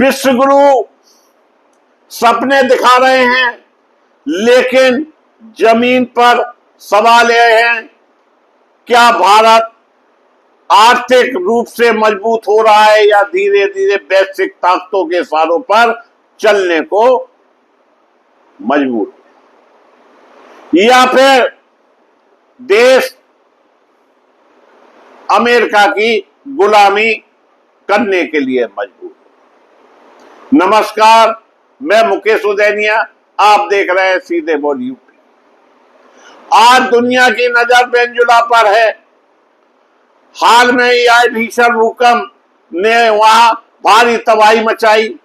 विश्व गुरु सपने दिखा रहे हैं, लेकिन जमीन पर सवाल यह है, क्या भारत आर्थिक रूप से मजबूत हो रहा है या धीरे धीरे वैश्विक ताकतों के इशारों पर चलने को मजबूर, या फिर देश अमेरिका की गुलामी करने के लिए मजबूर। नमस्कार, मैं मुकेश उदैनिया, आप देख रहे हैं सीधे बोल यूपी। आज दुनिया की नजर वेनेजुएला पर है। हाल में ही आए भीषण भूकंप ने वहां भारी तबाही मचाई,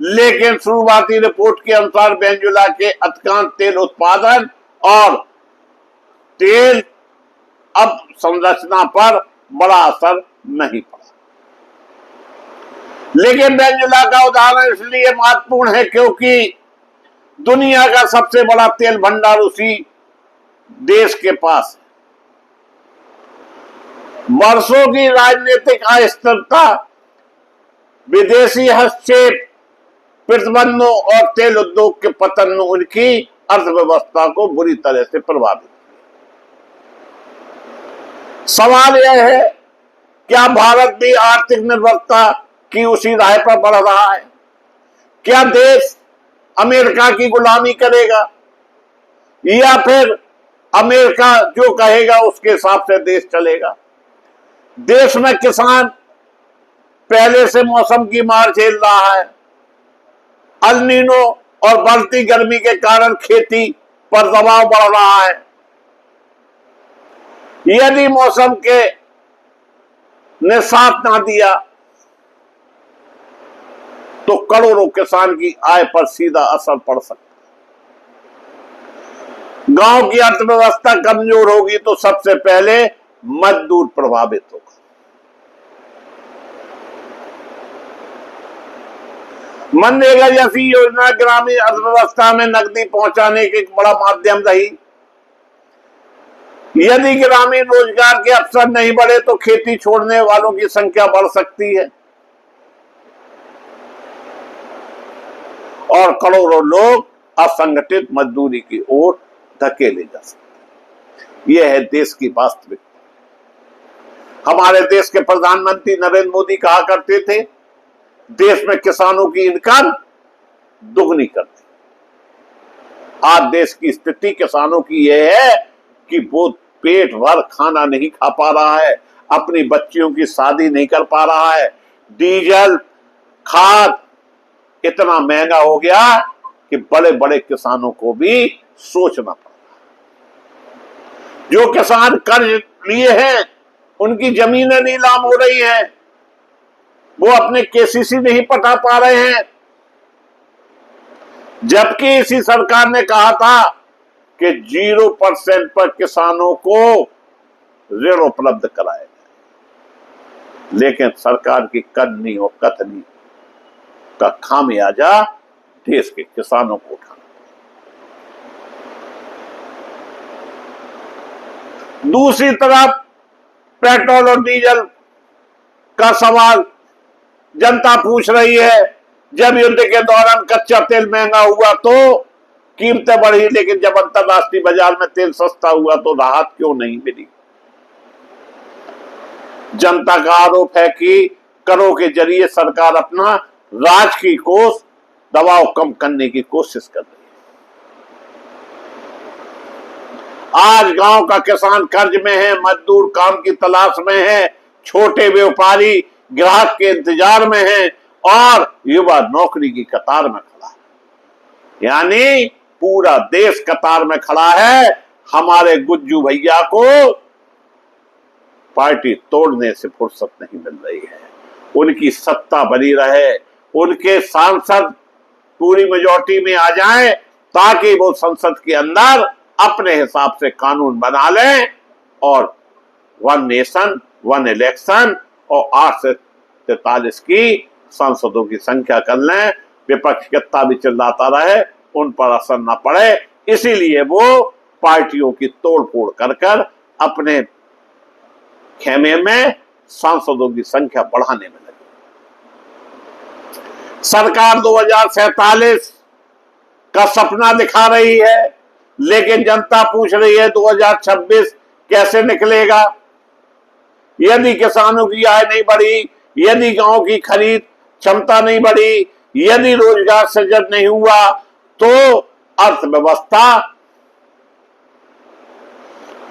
लेकिन शुरुआती रिपोर्ट के अनुसार वेनेजुएला के अधिकांश तेल उत्पादन और तेल अब संरचना पर बड़ा असर नहीं पड़ा। लेकिन वेनेजुएला का उदाहरण इसलिए महत्वपूर्ण है क्योंकि दुनिया का सबसे बड़ा तेल भंडार उसी देश के पास है। वर्षों की राजनीतिक अस्थिरता, विदेशी हस्तक्षेप, प्रतिबंधों और तेल उद्योग के पतन ने उनकी अर्थव्यवस्था को बुरी तरह से प्रभावित किया। सवाल यह है, क्या भारत भी आर्थिक निर्भरता की उसी राह पर बढ़ रहा है? क्या देश अमेरिका की गुलामी करेगा, या फिर अमेरिका जो कहेगा उसके हिसाब से देश चलेगा? देश में किसान पहले से मौसम की मार झेल रहा है। अल नीनो और बढ़ती गर्मी के कारण खेती पर दबाव बढ़ रहा है। यदि मौसम के ने साथ ना दिया तो करोड़ों किसान की आय पर सीधा असर पड़ सकता है। गांव की अर्थव्यवस्था कमजोर होगी तो सबसे पहले मजदूर प्रभावित होगा। मनरेगा जैसी योजना ग्रामीण अर्थव्यवस्था में नकदी पहुंचाने की एक बड़ा माध्यम रही। यदि ग्रामीण रोजगार के अवसर नहीं बढ़े तो खेती छोड़ने वालों की संख्या बढ़ सकती है और करोड़ों लोग असंगठित मजदूरी की ओर धकेले जा सकते। यह है देश की वास्तविकता। हमारे देश के प्रधानमंत्री नरेंद्र मोदी कहा करते थे, देश में किसानों की इनकम दुगनी कर दी। आज देश की स्थिति किसानों की यह है कि वो पेट भर खाना नहीं खा पा रहा है, अपनी बच्चियों की शादी नहीं कर पा रहा है। डीजल, खाद इतना महंगा हो गया कि बड़े बड़े किसानों को भी सोचना पड़ रहा है। जो किसान कर्ज लिए हैं उनकी जमीनें नीलाम हो रही हैं, वो अपने केसीसी नहीं पटा पा रहे हैं, जबकि इसी सरकार ने कहा था कि 0% पर किसानों को ऋण उपलब्ध कराया जाए। लेकिन सरकार की करनी और कथनी का खामियाजा देश के किसानों को उठाना। दूसरी तरफ पेट्रोल और डीजल का सवाल जनता पूछ रही है। जब युद्ध के दौरान कच्चा तेल महंगा हुआ तो कीमतें बढ़ी, लेकिन जब अंतरराष्ट्रीय बाजार में तेल सस्ता हुआ तो राहत क्यों नहीं मिली? जनता का आरोप है कि करों के जरिए सरकार अपना राजकीय कोष दबाव कम करने की कोशिश कर रही है। आज गांव का किसान कर्ज में है, मजदूर काम की तलाश में है, छोटे व्यापारी ग्राहक के इंतजार में है और युवा नौकरी की कतार में खड़ा है। यानी पूरा देश कतार में खड़ा है। हमारे गुज्जू भैया को पार्टी तोड़ने से फुर्सत नहीं मिल रही है। उनकी सत्ता बनी रहे, उनके सांसद पूरी मेजॉरिटी में आ जाएं ताकि वो संसद के अंदर अपने हिसाब से कानून बना लें और 1 नेशन 1 इलेक्शन और 8 से 43 की सांसदों की संख्या कर लें। विपक्ष कितना भी चिल्लाता रहे, उन पर असर न पड़े, इसीलिए वो पार्टियों की तोड़फोड़ कर कर अपने खेमे में सांसदों की संख्या बढ़ाने में लगे। सरकार 2047 का सपना दिखा रही है, लेकिन जनता पूछ रही है 2026 कैसे निकलेगा। यदि किसानों की आय नहीं बढ़ी, यदि गांव की खरीद क्षमता नहीं बढ़ी, यदि रोजगार सृजन नहीं हुआ, तो अर्थव्यवस्था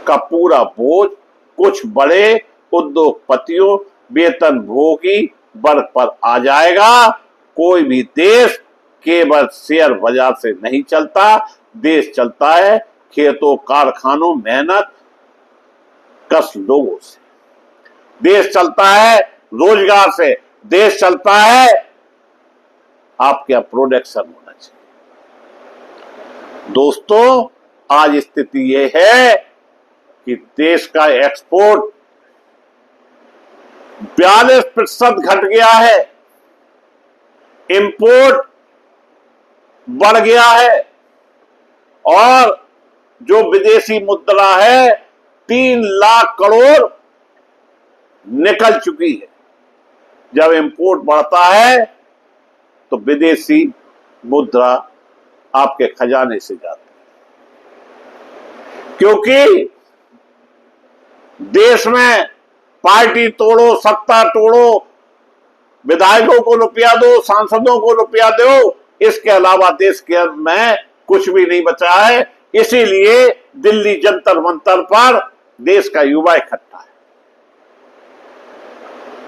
का पूरा बोझ कुछ बड़े उद्योगपतियों, वेतनभोगी वर्ग पर आ जाएगा। कोई भी देश केवल शेयर बाजार से नहीं चलता, देश चलता है खेतों, कारखानों, मेहनत कश लोगों से। देश चलता है रोजगार से, देश चलता है आपके यहाँ प्रोडक्शन होना चाहिए। दोस्तों, आज स्थिति यह है कि देश का एक्सपोर्ट 42% घट गया है, इंपोर्ट बढ़ गया है, और जो विदेशी मुद्रा है 3 लाख करोड़ निकल चुकी है। जब इंपोर्ट बढ़ता है तो विदेशी मुद्रा आपके खजाने से जाती है, क्योंकि देश में पार्टी तोड़ो, सत्ता तोड़ो, विधायकों को रुपया दो, सांसदों को रुपया दो, इसके अलावा देश के में कुछ भी नहीं बचा है। इसीलिए दिल्ली जंतर मंतर पर देश का युवा इकट्ठा है।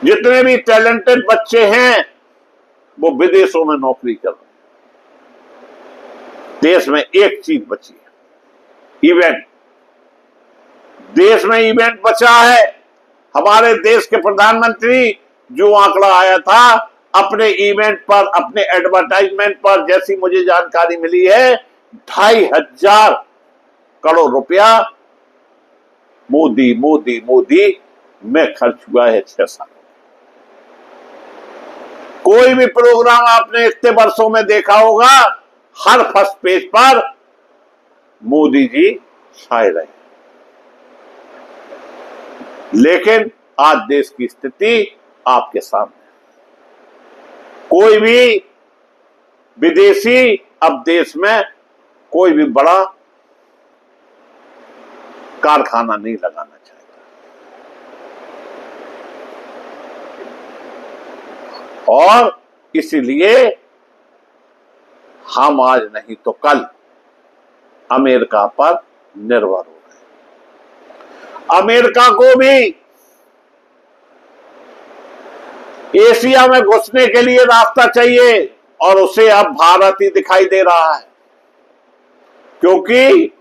जितने भी टैलेंटेड बच्चे हैं वो विदेशों में नौकरी कर रहे हैं। देश में एक चीज बची है, इवेंट। देश में इवेंट बचा है। हमारे देश के प्रधानमंत्री जो आंकड़ा आया था अपने इवेंट पर, अपने एडवर्टाइजमेंट पर, जैसी मुझे जानकारी मिली है 2500 करोड़ रुपया मोदी मोदी मोदी में खर्च हुआ है 6 साल। कोई भी प्रोग्राम आपने इतने वर्षों में देखा होगा, हर फर्स्ट पेज पर मोदी जी छाए रहे। लेकिन आज देश की स्थिति आपके सामने, कोई भी विदेशी अब देश में कोई भी बड़ा कारखाना नहीं लगाना चाहता, और इसीलिए हम आज नहीं तो कल अमेरिका पर निर्भर हो गए। अमेरिका को भी एशिया में घुसने के लिए रास्ता चाहिए, और उसे अब भारत ही दिखाई दे रहा है, क्योंकि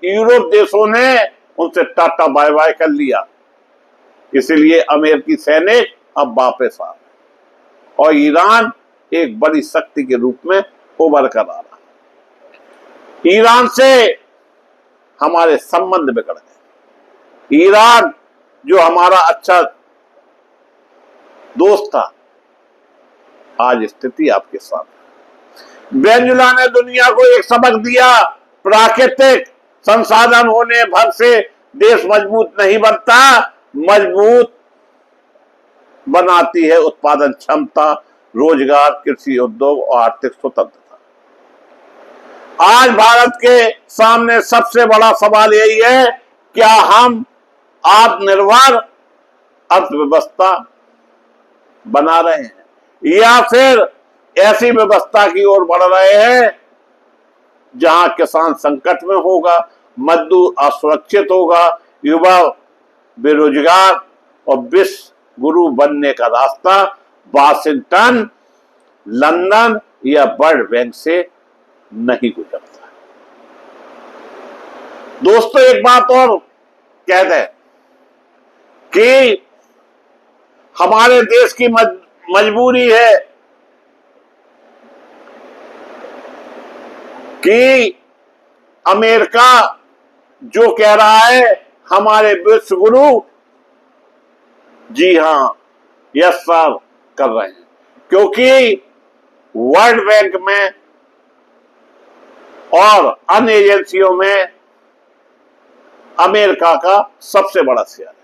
यूरोप देशों ने उनसे टाटा बाय बाय कर लिया। इसलिए अमेरिकी सैनिक अब वापस आ रहे, और ईरान एक बड़ी शक्ति के रूप में उभर कर आ रहा है। ईरान से हमारे संबंध बिगड़ गए। ईरान जो हमारा अच्छा दोस्त था, आज स्थिति आपके सामने। वेनेजुएला ने दुनिया को एक सबक दिया, प्राकृतिक संसाधन होने भर से देश मजबूत नहीं बनता, मजबूत बनाती है उत्पादन क्षमता, रोजगार, कृषि उद्योग और आर्थिक स्वतंत्रता। आज भारत के सामने सबसे बड़ा सवाल यही है, क्या हम आत्मनिर्भर अर्थव्यवस्था बना रहे हैं, या फिर ऐसी व्यवस्था की ओर बढ़ रहे हैं जहां किसान संकट में होगा, मजदूर असुरक्षित होगा, युवा बेरोजगार, और विश्व गुरु बनने का रास्ता वाशिंगटन, लंदन या वर्ल्ड बैंक से नहीं गुजरता। दोस्तों, एक बात और कह दें कि हमारे देश की मजबूरी है कि अमेरिका जो कह रहा है हमारे विश्व गुरु, जी हां, यस सर, कर रहे हैं, क्योंकि वर्ल्ड बैंक में और अन्य एजेंसियों में अमेरिका का सबसे बड़ा शेयर है,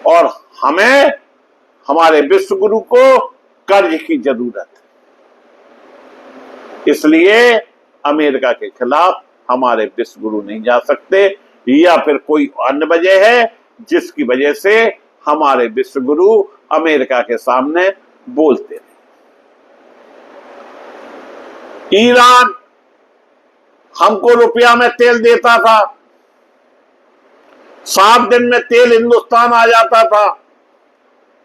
और हमें हमारे विश्व गुरु को कर्ज की जरूरत है। इसलिए अमेरिका के खिलाफ हमारे विश्व गुरु नहीं जा सकते, या फिर कोई अन्य वजह है जिसकी वजह से हमारे विश्व गुरु अमेरिका के सामने बोलते रहे। ईरान हमको रुपया में तेल देता था, 7 दिन में तेल हिंदुस्तान आ जाता था।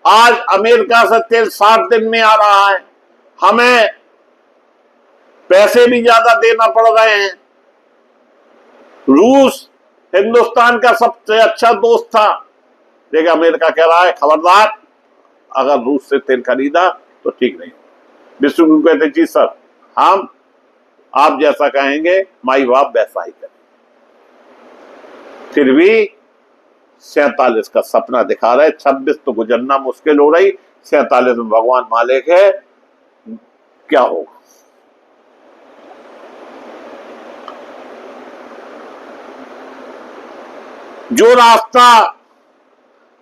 आज अमेरिका से तेल 7 दिन में आ रहा है, हमें पैसे भी ज्यादा देना पड़ रहे हैं। रूस हिंदुस्तान का सबसे अच्छा दोस्त था, लेकिन अमेरिका कह रहा है खबरदार, अगर रूस से तेल खरीदा तो ठीक नहीं। विश्व गुरु कहते जी सर, हम आप जैसा कहेंगे माई बाप वैसा ही करें। फिर भी 47 का सपना दिखा रहे, 26 तो गुजरना मुश्किल हो रही, 47 में भगवान मालिक है, क्या होगा। जो रास्ता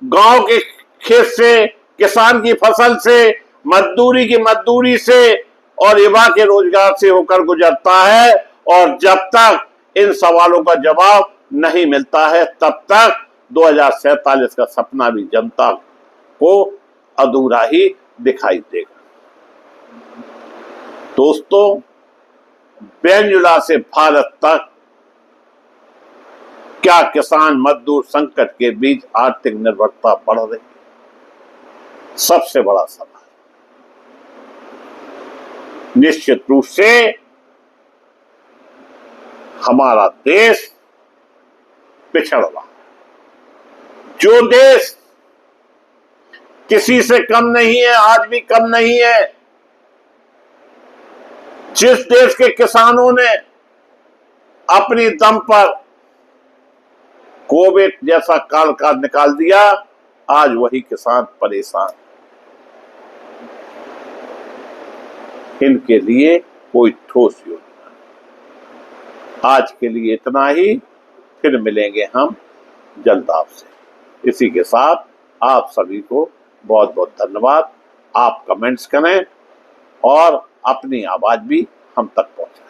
गांव के खेत से, किसान की फसल से, मजदूरी की मजदूरी से और युवा के रोजगार से होकर गुजरता है, और जब तक इन सवालों का जवाब नहीं मिलता है तब तक 2047 का सपना भी जनता को अधूरा ही दिखाई देगा। दोस्तों, वेनेजुएला से भारत तक क्या किसान मजदूर संकट के बीच आर्थिक निर्भरता बढ़ रही है? सबसे बड़ा सवाल। निश्चित रूप से हमारा देश पिछड़ रहा है। जो देश किसी से कम नहीं है, आज भी कम नहीं है, जिस देश के किसानों ने अपनी दम पर कोविड जैसा काल का निकाल दिया, आज वही किसान परेशान। इनके लिए कोई ठोस योजना। आज के लिए इतना ही, फिर मिलेंगे हम जल्द आपसे। इसी के साथ आप सभी को बहुत बहुत धन्यवाद। आप कमेंट्स करें और अपनी आवाज भी हम तक पहुंचाएं।